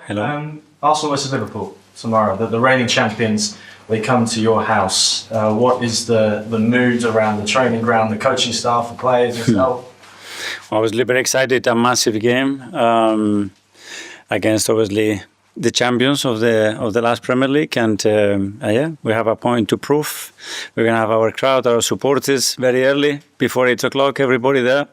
Hello. Arsenal versus Liverpool tomorrow. The reigning champions, they come to your house. What is the mood around the training ground, the coaching staff, the players, yourself? Obviously, very excited. A massive game against obviously the champions of the last Premier League, and yeah, we have a point to prove. We're gonna have our crowd, our supporters, very early before 8 o'clock. Everybody there,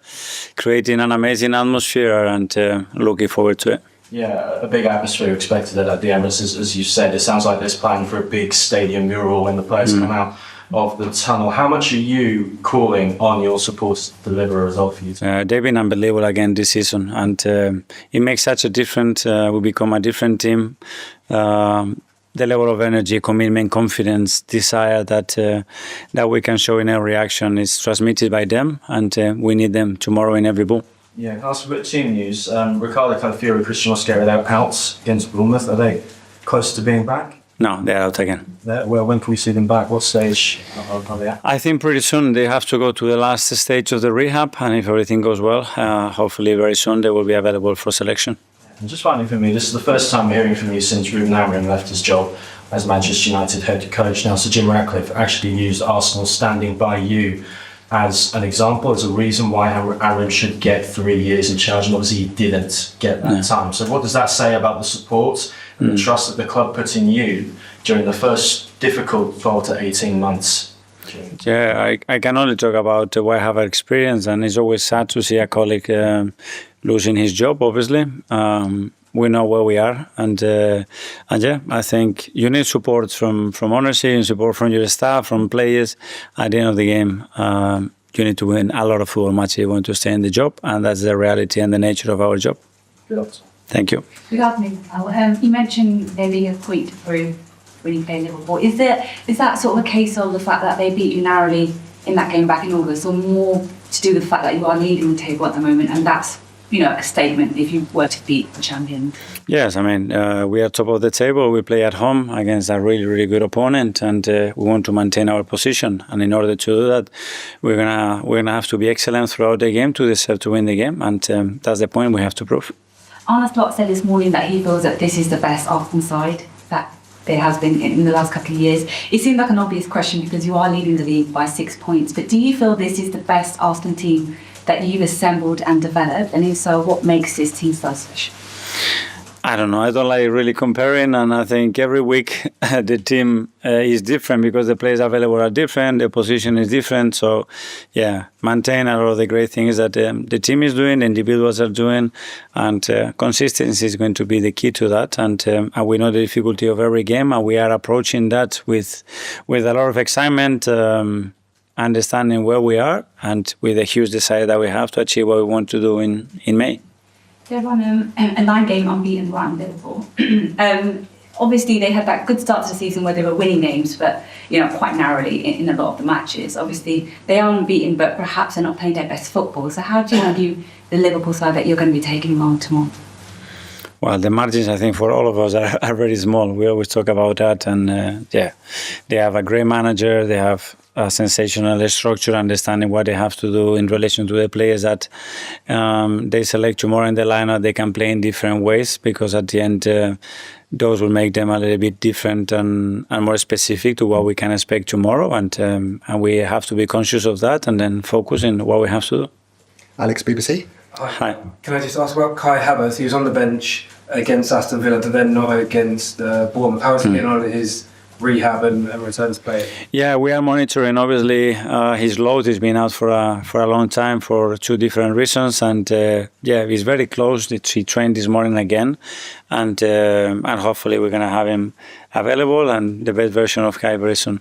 creating an amazing atmosphere, and looking forward to it. Yeah, a big atmosphere expected at the Emirates, as you said. It sounds like there's planning for a big stadium mural when the players come out of the tunnel. How much are you calling on your supporters to deliver a result for you? They've been unbelievable again this season, and it makes such a difference. We become a different team. The level of energy, commitment, confidence, desire that we can show in every action is transmitted by them, and we need them tomorrow in every ball. Yeah, ask a bit of team news. Ricardo Calafiori, Christian Mosquera, they're out against Bournemouth. Are they close to being back? No, they're out again. Well, when can we see them back? What stage are they at? I think pretty soon they have to go to the last stage of the rehab, and if everything goes well, hopefully very soon they will be available for selection. And just finally for me, this is the first time we're hearing from you since Ruben Amorim left his job as Manchester United head coach. Now, Sir Jim Ratcliffe actually used Arsenal standing by you as an example, as a reason why Amorim should get 3 years in charge, and obviously he didn't get that time. So what does that say about the support and the trust that the club put in you during the first difficult 12 to 18 months? Yeah, I can only talk about what I have experienced, and it's always sad to see a colleague losing his job, obviously. We know where we are, and yeah, I think you need support from ownership, and support from your staff, from players. At the end of the game, you need to win a lot of football matches if you want to stay in the job, and that's the reality and the nature of our job. Good. Thank you. Good afternoon, Al. You mentioned there being a point to prove when you play Liverpool. Is that sort of a case of the fact that they beat you narrowly in that game back in August, or more to do with the fact that you are leading the table at the moment, and that's, you know, a statement if you were to beat the champion? Yes, I mean, we are top of the table. We play at home against a really, really good opponent, and we want to maintain our position. And in order to do that, we're gonna have to be excellent throughout the game to deserve to win the game, and that's the point we have to prove. Arne Slot said this morning that he feels that this is the best Arsenal side that there has been in the last couple of years. It seems like an obvious question because you are leading the league by 6 points, but do you feel this is the best Arsenal team that you've assembled and developed, and if so, what makes this team so special? I don't know. I don't like really comparing, and I think every week the team is different because the players available are different, the position is different. So, yeah, maintain a lot of the great things that the team is doing, the individuals are doing, and consistency is going to be the key to that. And we know the difficulty of every game, and we are approaching that with a lot of excitement. Understanding where we are, and with a huge desire that we have to achieve what we want to do in May. They're on a 9-game unbeaten run, Liverpool. Obviously, they had that good start to the season where they were winning games, but quite narrowly in a lot of the matches. Obviously, they are unbeaten, but perhaps they're not playing their best football. So how do you view the Liverpool side that you're going to be taking on tomorrow? Well, the margins, I think, for all of us are very small. We always talk about that, and yeah, they have a great manager. They have a sensational structure, understanding what they have to do in relation to the players that they select tomorrow in the lineup. They can play in different ways because at the end, those will make them a little bit different and more specific to what we can expect tomorrow. And we have to be conscious of that and then focus on what we have to do. Alex, BBC. Hi. Can I just ask about Kai Havertz? He was on the bench against Aston Villa, but then not against Bournemouth. How is he getting on in his rehab and return to play? Yeah, we are monitoring. Obviously, his load has been out for a long time for 2 different reasons, and yeah, he's very close. He trained this morning again, and hopefully we're gonna have him available and the best version of Kai very soon.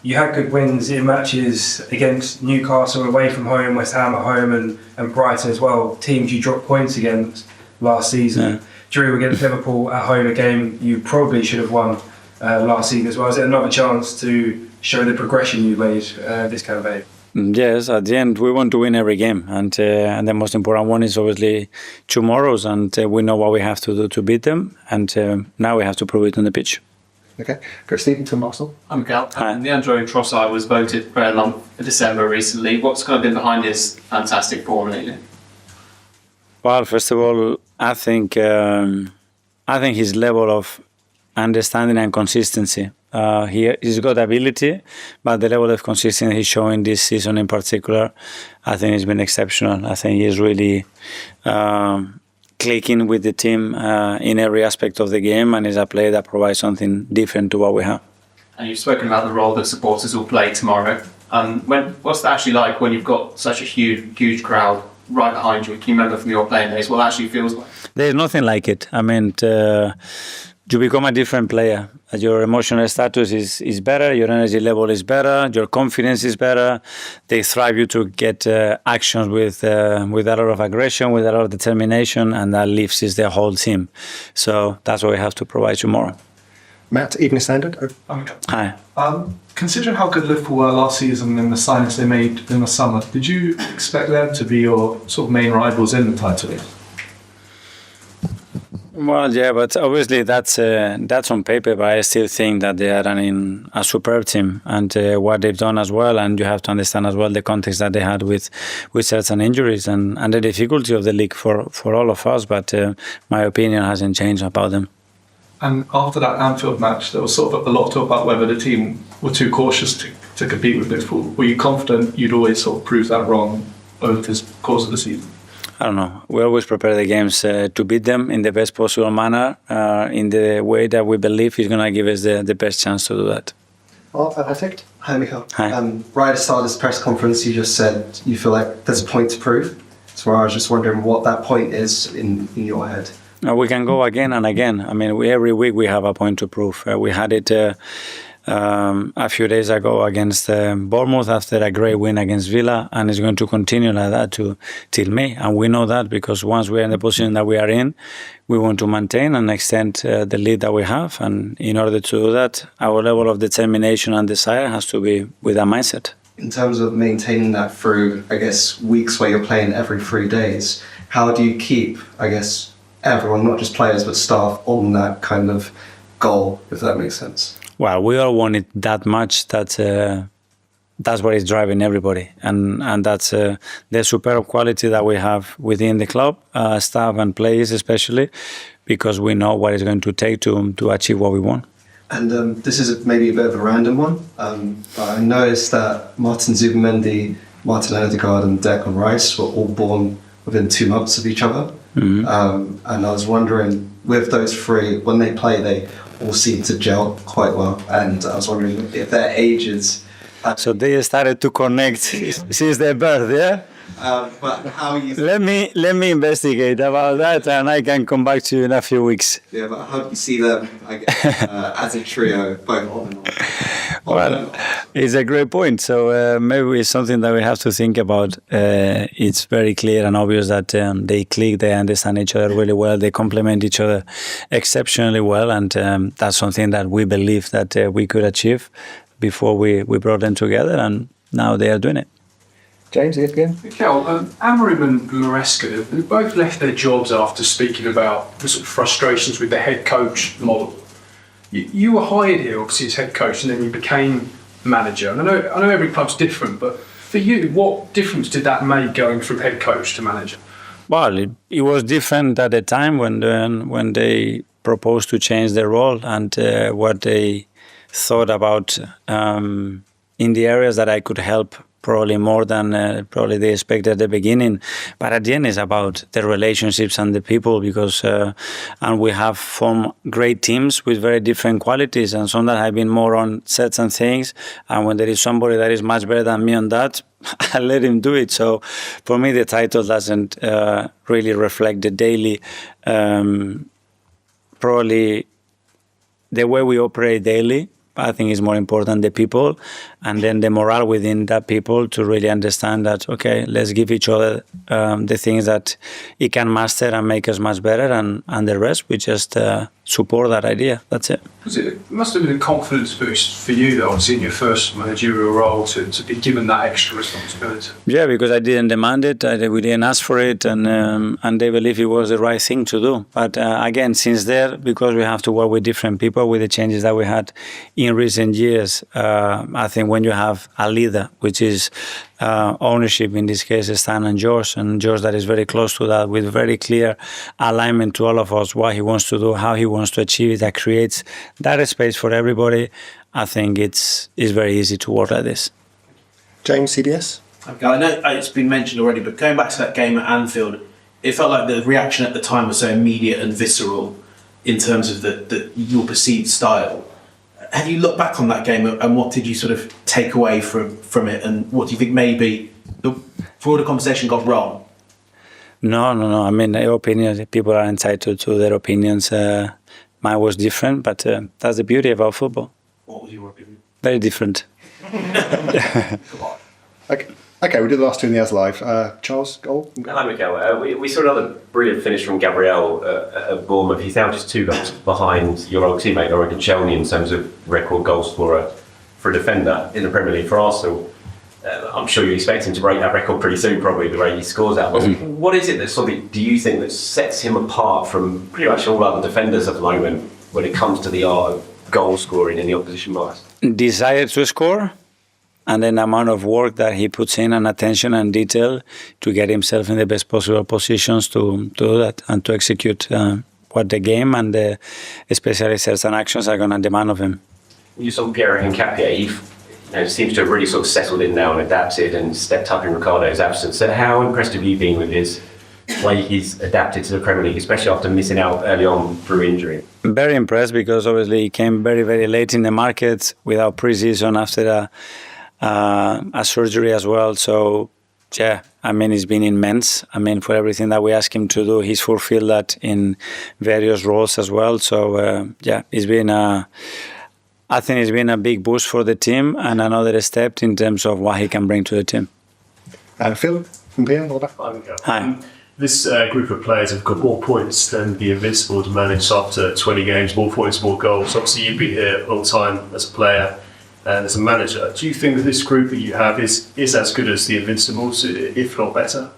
You had good wins in matches against Newcastle away from home, West Ham at home, and Brighton as well. Teams you dropped points against last season. Yeah. Drew against Liverpool at home, a game you probably should have won last season as well. Is it another chance to show the progression you made this campaign? Yes, at the end we want to win every game, and the most important one is obviously tomorrow's, and we know what we have to do to beat them, and now we have to prove it on the pitch. Okay, Chris Stephen from Arsenal. I'm Mikel. Leandro Trossard was voted Player of December recently. What's kind of been behind his fantastic form lately? Well, first of all, I think I think his level of understanding and consistency. He's got ability, but the level of consistency he's showing this season in particular, I think has been exceptional. I think he's really clicking with the team in every aspect of the game, and is a player that provides something different to what we have. And you've spoken about the role that supporters will play tomorrow. What's that actually like when you've got such a huge crowd right behind you? Can you remember from your playing days what it actually feels like? There's nothing like it. I mean, you become a different player. Your emotional status is better, your energy level is better, your confidence is better. They thrive you to get actions with a lot of aggression, with a lot of determination, and that lifts the whole team. So that's what we have to provide tomorrow. Matt, Evening Standard. Hi. Considering how good Liverpool were last season and the signings they made in the summer, did you expect them to be your sort of main rivals in the title race? Well, yeah, but obviously that's on paper. But I still think that they are running a superb team, and what they've done as well. And you have to understand as well the context that they had with certain injuries and the difficulty of the league for all of us. But my opinion hasn't changed about them. And after that Anfield match, there was sort of a lot of talk about whether the team were too cautious to compete with Liverpool. Were you confident you'd always sort of prove that wrong over the course of the season? I don't know. We always prepare the games to beat them in the best possible manner, in the way that we believe is going to give us the best chance to do that. Perfect. Hi, Mikel. Hi. Right at the start of this press conference, you just said you feel like there's a point to prove. So I was just wondering what that point is in your head. We can go again and again. I mean, every week we have a point to prove. We had it a few days ago against Bournemouth after a great win against Villa, and it's going to continue like that till May. And we know that because once we are in the position that we are in, we want to maintain and extend the lead that we have. And in order to do that, our level of determination and desire has to be with that mindset. In terms of maintaining that through, I guess, weeks where you're playing every 3 days, how do you keep, I guess, everyone, not just players but staff, on that kind of goal, if that makes sense? Well, we all want it that much that that's what is driving everybody, and that's the superb quality that we have within the club, staff and players especially, because we know what it's going to take to achieve what we want. And this is maybe a bit of a random one, but I noticed that Martin Zubimendi, Martin Odegaard and Declan Rice were all born within 2 months of each other. Mm-hmm. And I was wondering, with those three, when they play, they all seem to gel quite well. And I was wondering if their ages... So they started to connect since their birth, yeah? But how you... Let me investigate about that, and I can come back to you in a few weeks. Yeah, but how do you see them, I guess, as a trio, both on and off? Well, it's a great point. So maybe it's something that we have to think about. It's very clear and obvious that they click, they understand each other really well, they complement each other exceptionally well, and that's something that we believe that we could achieve before we brought them together, and now they are doing it. James, again. Mikel, Amorim and Maresca have both left their jobs after speaking about the sort of frustrations with the head coach model. You were hired here, obviously, as head coach, and then you became manager. And I know every club's different, but for you, what difference did that make going from head coach to manager? Well, it was different at the time when they proposed to change their role and what they thought about in the areas that I could help. Probably more than probably they expected at the beginning, but at the end it's about the relationships and the people, because and we have formed great teams with very different qualities, and some that have been more on certain things, and when there is somebody that is much better than me on that, I let him do it. So for me the title doesn't really reflect the daily, probably the way we operate daily. I think it's more important the people, and then the morale within that people to really understand that, okay, let's give each other the things that it can master and make us much better, and the rest we just support that idea. That's it. It must have been a confidence boost for you, though, obviously in your first managerial role, to be given that extra responsibility. Yeah, because I didn't demand it, we didn't ask for it, and they believe it was the right thing to do. But again, since there, because we have to work with different people, with the changes that we had in recent years, I think when you have a leader which is ownership, in this case Stan and George that is very close to that, with very clear alignment to all of us, what he wants to do, how he wants to achieve it, that creates that space for everybody. I think it's very easy to work like this. James, CBS? Okay, I know it's been mentioned already, but going back to that game at Anfield, it felt like the reaction at the time was so immediate and visceral in terms of your perceived style. Have you looked back on that game and what did you sort of take away from it, and what do you think maybe the broader conversation got wrong? No. I mean, their opinions, people are entitled to their opinions. Mine was different, but that's the beauty about football. What was your opinion? Very different. Okay, we did the last two in the As Live. Charles, goal? Hi, Mikel. We saw another brilliant finish from Gabriel at Bournemouth. He's now just 2 goals behind your old teammate, Oregon Shelney, in terms of record goals for a defender in the Premier League for Arsenal. I'm sure you expect him to break that record pretty soon, probably, the way he scores that. What is it that do you think that sets him apart from pretty much all other defenders at the moment when it comes to the art of goal scoring in the opposition box? Desire to score, and then the amount of work that he puts in, and attention and detail to get himself in the best possible positions to do that and to execute what the game and especially certain actions are going to demand of him. You saw Pierre Nketiah. He seems to have really sort of settled in now and adapted and stepped up in Ricardo's absence. So how impressed have you been with his way he's adapted to the Premier League, especially after missing out early on through injury? Very impressed, because obviously he came very, very late in the market without pre-season after a surgery as well. So, yeah, I mean, it's been immense. I mean, for everything that we ask him to do, he's fulfilled that in various roles as well. So, yeah, I think it's been a big boost for the team and another step in terms of what he can bring to the team. Phil from PM, all that. Hi. This group of players have got more points than the Invincibles managed after 20 games, more points, more goals. Obviously, you've been here a long time as a player and as a manager. Do you think that this group that you have is as good as the Invincibles, if not better?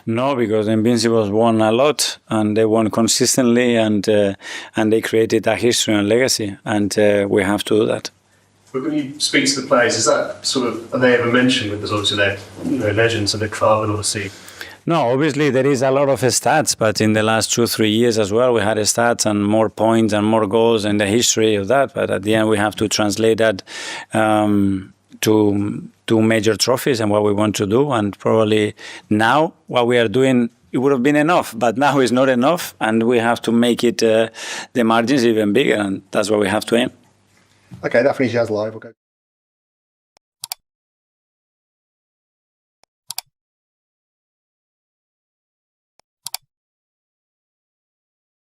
No, because the Invincibles won a lot, and they won consistently, and they created a history and legacy, and we have to do that. But when you speak to the players, is that sort of, are they ever mentioned? Because obviously they're legends of the club, and obviously. No, obviously there is a lot of stats, but in the last 2-3 years as well, we had stats and more points and more goals in the history of that. But at the end, we have to translate that to major trophies and what we want to do. And probably now what we are doing, it would have been enough, but now it's not enough, and we have to make it the margins even bigger, and that's what we have to aim. Okay, that finishes As Live. We'll go.